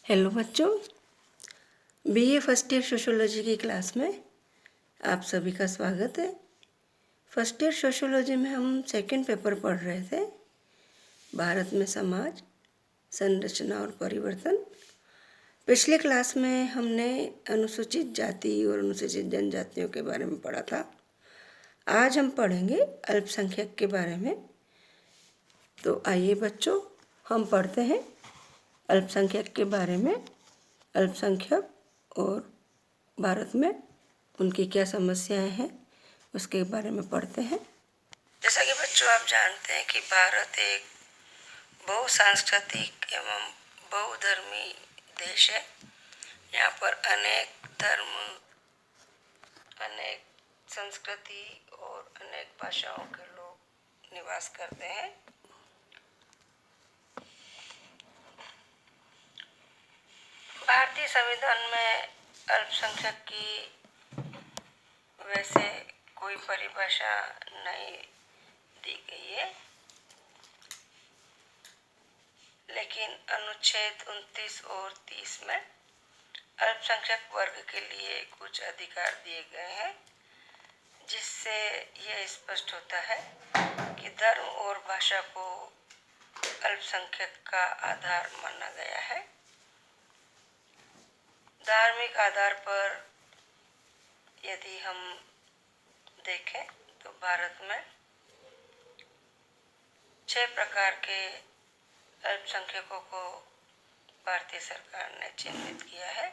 Hello बच्चों, BA first year sociology की class में आप सभी का स्वागत है। फर्स्ट ईयर सोशियोलॉजी में हम सेकंड पेपर पढ़ रहे थे, भारत में समाज, संरचना और परिवर्तन। पिछले क्लास में हमने अनुसूचित जाति और अनुसूचित जनजातियों के बारे में पढ़ा था। आज हम पढ़ेंगे अल्पसंख्यक के बारे में। तो आइए बच्चों, हम पढ़ते हैं अल्पसंख्यक के बारे में। अल्पसंख्यक और भारत में उनकी क्या समस्याएं हैं उसके बारे में पढ़ते हैं। जैसा कि बच्चों आप जानते हैं कि भारत एक बहुसांस्कृतिक एवं बहुधर्मी देश है। यहाँ पर अनेक धर्म, अनेक संस्कृति और अनेक भाषाओं के लोग निवास करते हैं। भारतीय संविधान में अल्पसंख्यक की वैसे कोई परिभाषा नहीं दी गई है, लेकिन अनुच्छेद 29 और 30 में अल्पसंख्यक वर्ग के लिए कुछ अधिकार दिए गए हैं, जिससे यह स्पष्ट होता है कि धर्म और भाषा को अल्पसंख्यक का आधार माना गया है। धार्मिक आधार पर यदि हम देखें तो भारत में 6 प्रकार के अल्पसंख्यकों को भारतीय सरकार ने चिन्हित किया है।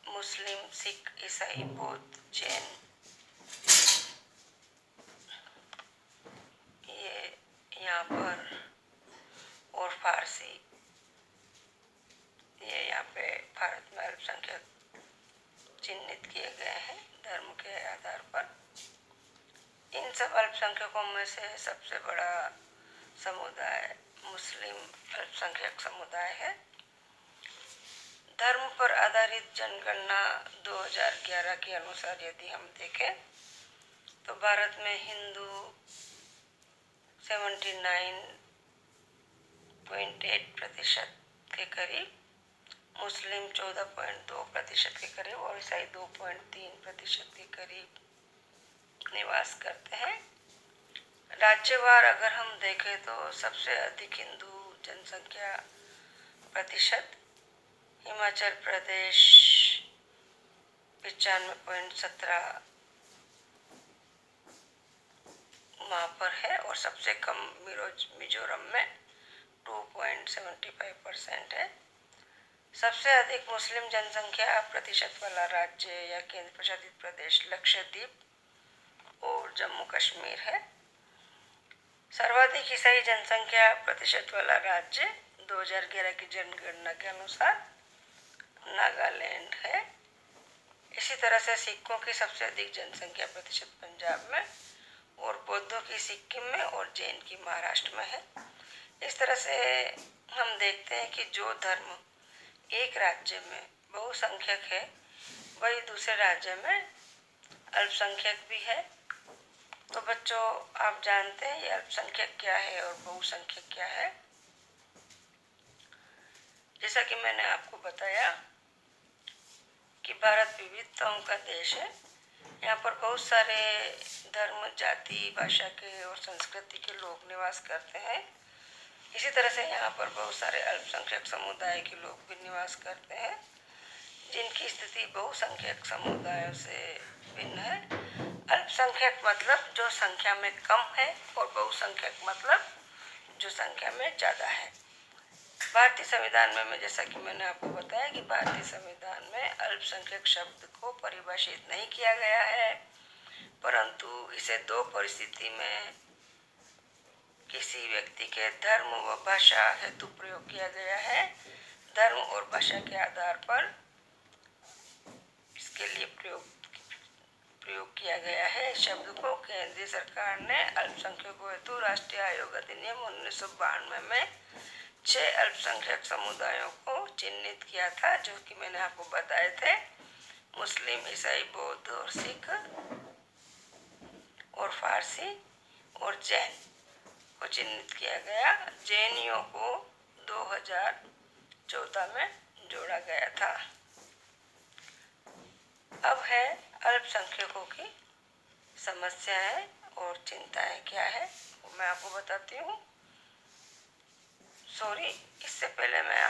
मुस्लिम, सिख, ईसाई, बौद्ध, जैन, ये यहाँ पर, और फारसी, ये यहाँ पे भारत में अल्पसंख्यक चिन्हित किए गए हैं धर्म के आधार पर। इन सब अल्पसंख्यकों में से सबसे बड़ा समुदाय मुस्लिम अल्पसंख्यक समुदाय है। धर्म पर आधारित जनगणना 2011 के अनुसार यदि हम देखें तो भारत में हिंदू 79.8% के करीब, मुस्लिम 14.2% के करीब और ईसाई 2.3% के करीब निवास करते हैं। राज्यवार अगर हम देखें तो सबसे अधिक हिंदू जनसंख्या प्रतिशत हिमाचल प्रदेश 95.17 वहाँ पर है, और सबसे कम मिजोरम में 2.75% है। सबसे अधिक मुस्लिम जनसंख्या प्रतिशत वाला राज्य या केंद्र शासित प्रदेश लक्षद्वीप और जम्मू कश्मीर है। सर्वाधिक ईसाई जनसंख्या प्रतिशत वाला राज्य 2011 की जनगणना के अनुसार नागालैंड है। इसी तरह से सिखों की सबसे अधिक जनसंख्या प्रतिशत पंजाब में, और बौद्धों की सिक्किम में, और जैन की महाराष्ट्र में है। इस तरह से हम देखते हैं कि जो धर्म एक राज्य में बहुसंख्यक है वही दूसरे राज्य में अल्पसंख्यक भी है। तो बच्चों आप जानते हैं ये अल्पसंख्यक क्या है और बहुसंख्यक क्या है। जैसा कि मैंने आपको बताया कि भारत विविधताओं का देश है। यहाँ पर बहुत सारे धर्म, जाति, भाषा के और संस्कृति के लोग निवास करते हैं। इसी तरह से यहाँ पर बहुत सारे अल्पसंख्यक समुदाय के लोग भी निवास करते हैं, जिनकी स्थिति बहुसंख्यक समुदायों से भिन्न है। अल्पसंख्यक मतलब जो संख्या में कम है, और बहुसंख्यक मतलब जो संख्या में ज़्यादा है। भारतीय संविधान में जैसा कि मैंने आपको बताया कि भारतीय संविधान में अल्पसंख्यक शब्द को परिभाषित नहीं किया गया है, परंतु इसे 2 परिस्थिति में किसी व्यक्ति के धर्म व भाषा हेतु प्रयोग किया गया है। धर्म और भाषा के आधार पर इसके लिए प्रयोग किया गया है। शब्द को केंद्रीय सरकार ने अल्पसंख्यकों हेतु राष्ट्रीय आयोग अधिनियम 1992 में 6 अल्पसंख्यक समुदायों को चिन्हित किया था, जो कि मैंने आपको बताए थे। मुस्लिम, ईसाई, बौद्ध और सिख और फारसी और जैन को चिन्हित किया गया। जैनियों को 2014 में जोड़ा गया था। अब है अल्पसंख्यकों की समस्याएं और चिंताएं क्या है, वो मैं आपको बताती हूँ। इससे पहले मैं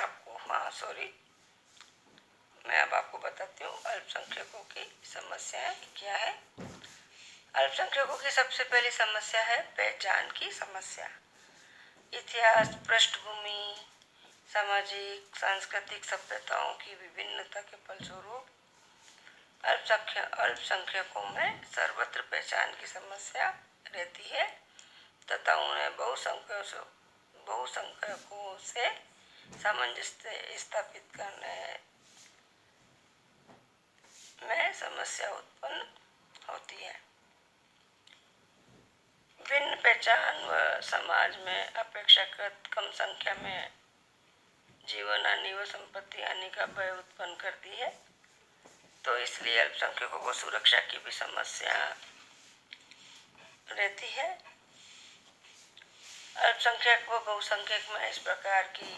अब आपको बताती हूँ अल्पसंख्यकों की समस्याएं क्या है। अल्पसंख्यकों की सबसे पहली समस्या है पहचान की समस्या। इतिहास, पृष्ठभूमि, सामाजिक सांस्कृतिक सभ्यताओं की विभिन्नता के फलस्वरूप अल्पसंख्यकों में सर्वत्र पहचान की समस्या रहती है तथा उन्हें बहुसंख्यकों से सामंजस्य स्थापित करने में समस्या उत्पन्न होती है। भिन्न पहचान व समाज में अपेक्षाकृत कम संख्या में जीवन हानि व संपत्ति हानि का भय उत्पन्न करती है, तो इसलिए अल्पसंख्यकों को सुरक्षा की भी समस्या रहती है। अल्पसंख्यक व बहुसंख्यक में इस प्रकार की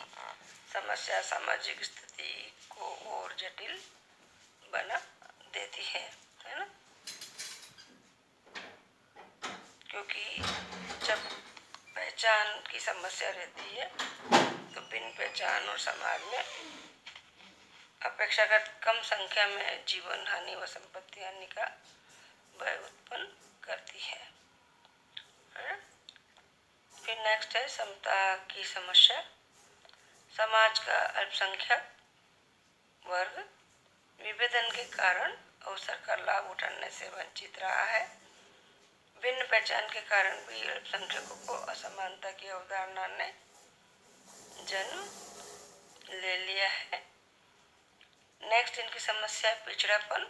समस्या सामाजिक स्थिति को और जटिल बना देती है ना, क्योंकि जब पहचान की समस्या रहती है तो भिन्न पहचान और समाज में अपेक्षाकृत कम संख्या में जीवन हानि व संपत्ति हानि का भय उत्पन्न करती है। फिर नेक्स्ट है समता की समस्या। समाज का अल्पसंख्यक वर्ग विभेदन के कारण अवसर का लाभ उठाने से वंचित रहा है। भिन्न पहचान के कारण भी अल्पसंख्यकों को असमानता की अवधारणा ने जन्म ले लिया है। नेक्स्ट इनकी समस्या पिछड़ापन।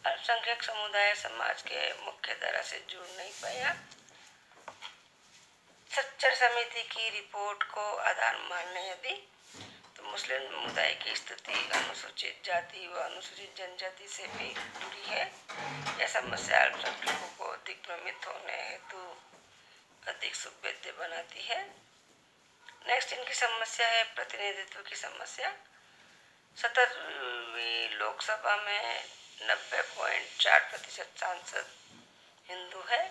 अल्पसंख्यक समुदाय समाज के मुख्य धारा से जुड़ नहीं पाया। सच्चर समिति की रिपोर्ट को आधार मानने यदि तो मुस्लिम समुदाय की स्थिति अनुसूचित जाति व अनुसूचित जनजाति से भी जुड़ी है। यह समस्या अल्पसंख्यकों को अधिक भ्रमित होने हेतु अधिक सुभेद्य बनाती है। नेक्स्ट इनकी समस्या है प्रतिनिधित्व की समस्या। 17वीं लोकसभा में 90.4% सांसद हिंदू है,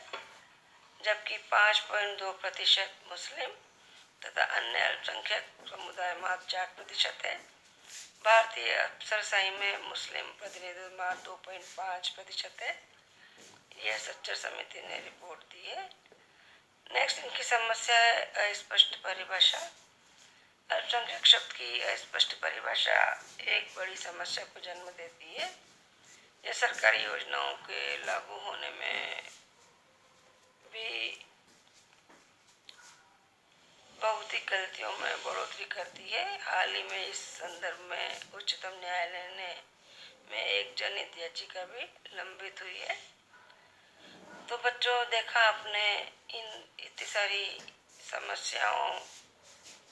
जबकि 5.2% मुस्लिम तथा अन्य अल्पसंख्यक समुदाय मात्र 4% है। भारतीय अफसरशाही में मुस्लिम प्रतिनिधित्व मात्र 2.5% है। यह सच्चर समिति ने रिपोर्ट दी है। नेक्स्ट इनकी समस्या है अस्पष्ट परिभाषा। अल्पसंख्यक शब्द की अस्पष्ट परिभाषा एक बड़ी समस्या को जन्म देती है। यह सरकारी योजनाओं के लागू होने में भी बहुत ही गलतियों में बढ़ोतरी करती है। हाल ही में इस संदर्भ में उच्चतम न्यायालय में एक जनहित याचिका भी लंबित हुई है। तो बच्चों, देखा आपने इन इतनी सारी समस्याओं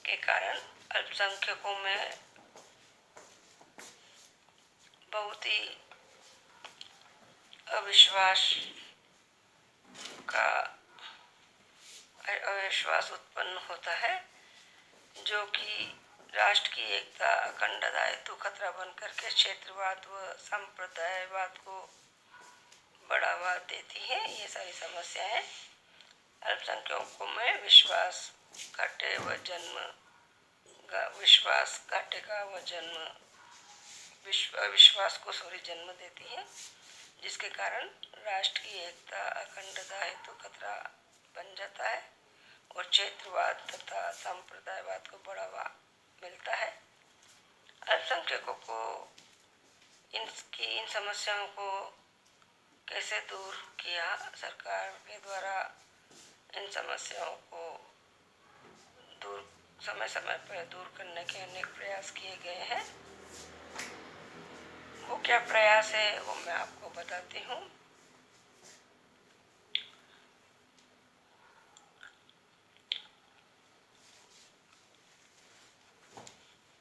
के कारण अल्पसंख्यकों में बहुत ही अविश्वास उत्पन्न होता है, जो कि राष्ट्र की एकता अखंडता हेतु खतरा बन करके क्षेत्रवाद व संप्रदायवाद को बढ़ावा देती है। ये सारी समस्याएं अल्पसंख्यकों में विश्वास घाटे का विश्वास को जन्म देती है, जिसके कारण राष्ट्र की एकता अखंडता हेतु खतरा बन जाता है और क्षेत्रवाद तथा संप्रदायवाद को बढ़ावा मिलता है। अल्पसंख्यकों को इन समस्याओं को कैसे दूर किया, सरकार के द्वारा इन समस्याओं को समय समय पर दूर करने के अनेक प्रयास किए गए हैं। वो क्या प्रयास है वो मैं आपको बताती हूँ।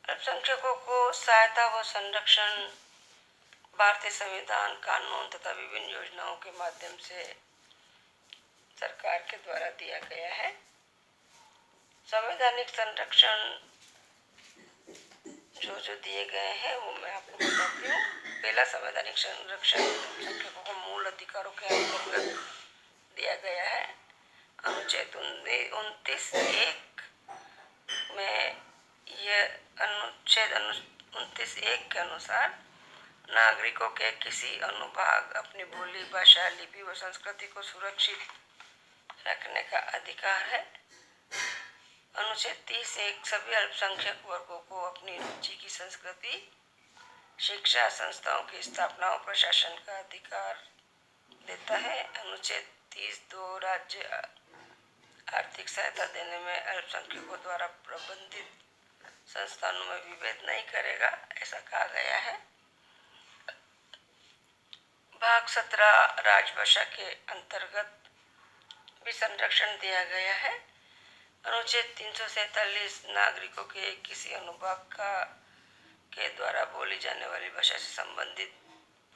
अल्पसंख्यकों को सहायता व संरक्षण भारतीय संविधान, कानून तथा विभिन्न योजनाओं के माध्यम से सरकार के द्वारा दिया गया है। संवैधानिक संरक्षण जो जो दिए गए हैं वो मैं आपको बताती हूँ। पहला, संवैधानिक संरक्षण अल्पसंख्यकों को मूल अधिकारों के अंतर्गत दिया गया है। अनुच्छेद 29(1) में यह अनुच्छेद 29(1) के अनुसार नागरिकों के किसी अनुभाग अपनी बोली, भाषा, लिपि व संस्कृति को सुरक्षित रखने का अधिकार है। अनुच्छेद 30(1) सभी अल्पसंख्यक वर्गों को अपनी रुचि की संस्कृति, शिक्षा संस्थाओं की स्थापना और प्रशासन का अधिकार देता है। अनुच्छेद 30(2) राज्य आर्थिक सहायता देने में अल्पसंख्यकों द्वारा प्रबंधित संस्थानों में विभेद नहीं करेगा, ऐसा कहा गया है। भाग 17 राजभाषा के अंतर्गत भी संरक्षण दिया गया है। अनुच्छेद 347 नागरिकों के किसी अनुभाग के द्वारा बोली जाने वाली भाषा से संबंधित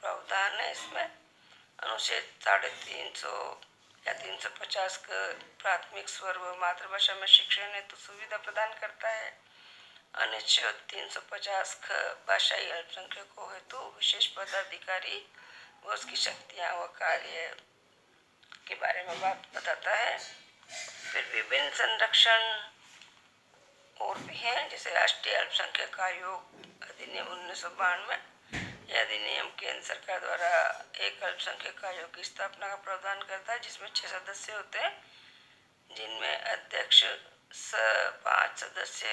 प्रावधान है। इसमें अनुच्छेद 350 या 350 का प्राथमिक स्वर व मातृभाषा में शिक्षण हेतु सुविधा प्रदान करता है। अनुच्छेद 350 का भाषाई अल्पसंख्यकों हेतु विशेष पदाधिकारी व उसकी शक्तियाँ व कार्य के बारे में बात बताता है। फिर विभिन्न संरक्षण और भी हैं, जैसे राष्ट्रीय अल्पसंख्यक आयोग अधिनियम 1992। यह अधिनियम केंद्र सरकार द्वारा एक अल्पसंख्यक आयोग की स्थापना का प्रावधान करता है, जिसमें 6 सदस्य होते हैं, जिनमें अध्यक्ष 5 सदस्य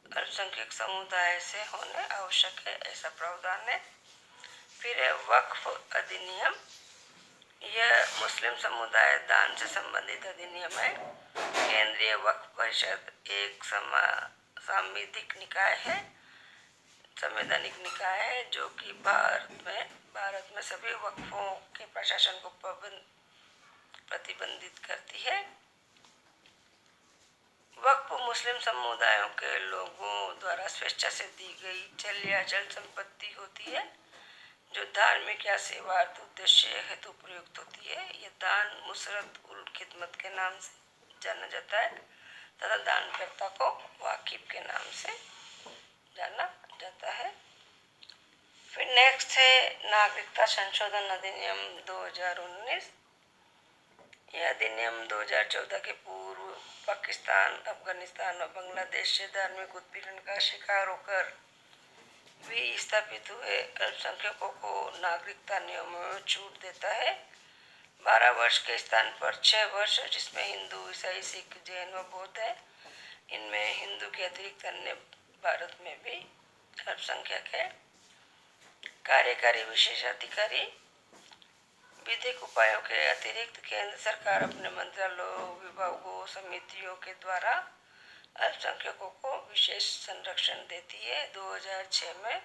अल्पसंख्यक समुदाय से होने आवश्यक है, ऐसा प्रावधान है। फिर है वक्फ अधिनियम। यह मुस्लिम समुदाय दान से संबंधित अधिनियम है। केंद्रीय वक्फ परिषद एक सांविधिक निकाय है, संवैधानिक निकाय है, जो कि भारत में सभी वक्फों के प्रशासन को प्रतिबंधित करती है। वक्फ मुस्लिम समुदायों के लोगों द्वारा स्वेच्छा से दी गई चल या अचल संपत्ति होती है, जो धार्मिक या सेवार्थ उद्देश्य हेतु प्रयुक्त होती है। ये दान मुसरत उल खिदमत के नाम से जाना जाता है तथा दानकर्ता को वाकिफ के नाम से जाना जाता है। फिर नेक्स्ट है नागरिकता संशोधन अधिनियम 2019। यह अधिनियम 2014 के पूर्व पाकिस्तान, अफगानिस्तान और बांग्लादेश से धार्मिक उत्पीड़न का शिकार होकर विस्थापित हुए अल्पसंख्यकों को नागरिकता नियमों में छूट देता है। 12 वर्ष के स्थान पर 6 वर्ष, जिसमें हिंदू, ईसाई, सिख, जैन व बौद्ध है। इनमें हिंदू के अतिरिक्त अन्य भारत में भी अल्पसंख्यक है। कार्यकारी विशेषाधिकारी। विधिक उपायों के अतिरिक्त केंद्र सरकार अपने मंत्रालयों, विभागों, समितियों के द्वारा अल्पसंख्यकों को विशेष संरक्षण देती है। 2006 में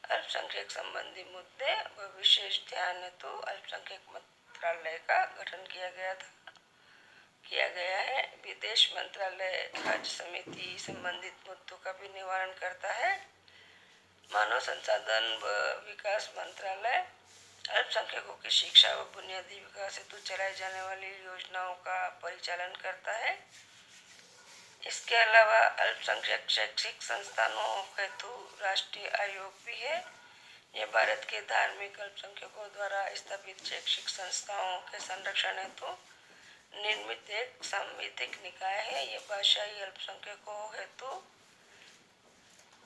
अल्पसंख्यक संबंधी मुद्दे व विशेष ध्यान हेतु अल्पसंख्यक मंत्रालय का गठन किया गया है। विदेश मंत्रालय हज समिति संबंधित मुद्दों का भी निवारण करता है। मानव संसाधन व विकास मंत्रालय अल्पसंख्यकों की शिक्षा व बुनियादी विकास हेतु चलाई जाने वाली योजनाओं का परिचालन करता है। इसके अलावा अल्पसंख्यक शैक्षिक संस्थानों हेतु राष्ट्रीय आयोग भी है। यह भारत के धार्मिक अल्पसंख्यकों द्वारा स्थापित शैक्षिक संस्थाओं के संरक्षण हेतु निर्मित एक सांविधिक निकाय है। यह भाषाई अल्पसंख्यकों हेतु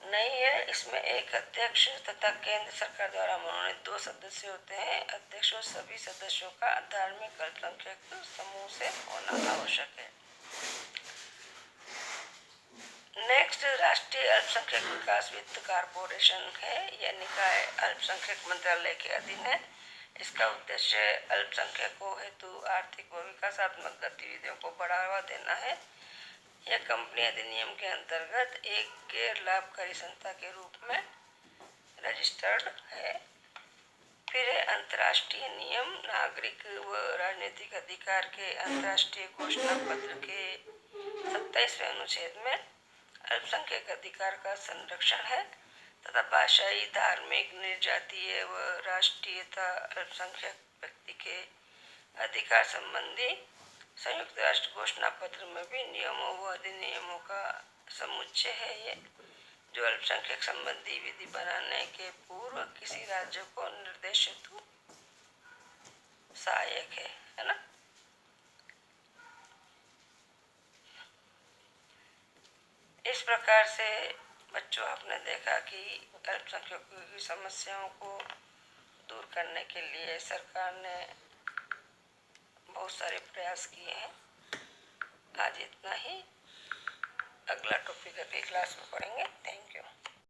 नहीं है। इसमें एक अध्यक्ष तथा केंद्र सरकार द्वारा मनोनीत 2 सदस्य होते हैं। अध्यक्ष और सभी सदस्यों का धार्मिक अल्पसंख्यक समूह से होना आवश्यक है। नेक्स्ट राष्ट्रीय अल्पसंख्यक विकास वित्त कारपोरेशन है। यह निकाय अल्पसंख्यक मंत्रालय के अधीन है। इसका उद्देश्य अल्पसंख्यकों हेतु आर्थिक व विकासात्मक गतिविधियों को बढ़ावा देना है। यह कंपनी अधिनियम के अंतर्गत एक गैर लाभकारी संस्था के रूप में रजिस्टर्ड है। फिर है अंतर्राष्ट्रीय नियम। नागरिक व राजनीतिक अधिकार के अंतर्राष्ट्रीय घोषणा पत्र के 27वें अनुच्छेद में अल्पसंख्यक अधिकार का संरक्षण है तथा भाषाई, धार्मिक, निर्जातीय व राष्ट्रीयता अल्पसंख्यक व्यक्ति के अधिकार संबंधी संयुक्त राष्ट्र घोषणा पत्र में भी नियमों व अधिनियमों का समुच्चय है ये, जो अल्पसंख्यक संबंधी विधि बनाने के पूर्व किसी राज्य को निर्देश हेतु सहायक है ना। इस प्रकार से बच्चों, आपने देखा कि अल्पसंख्यकों की समस्याओं को दूर करने के लिए सरकार ने बहुत सारे प्रयास किए हैं। आज इतना ही, अगला टॉपिक अगली क्लास में पढ़ेंगे। Thank you.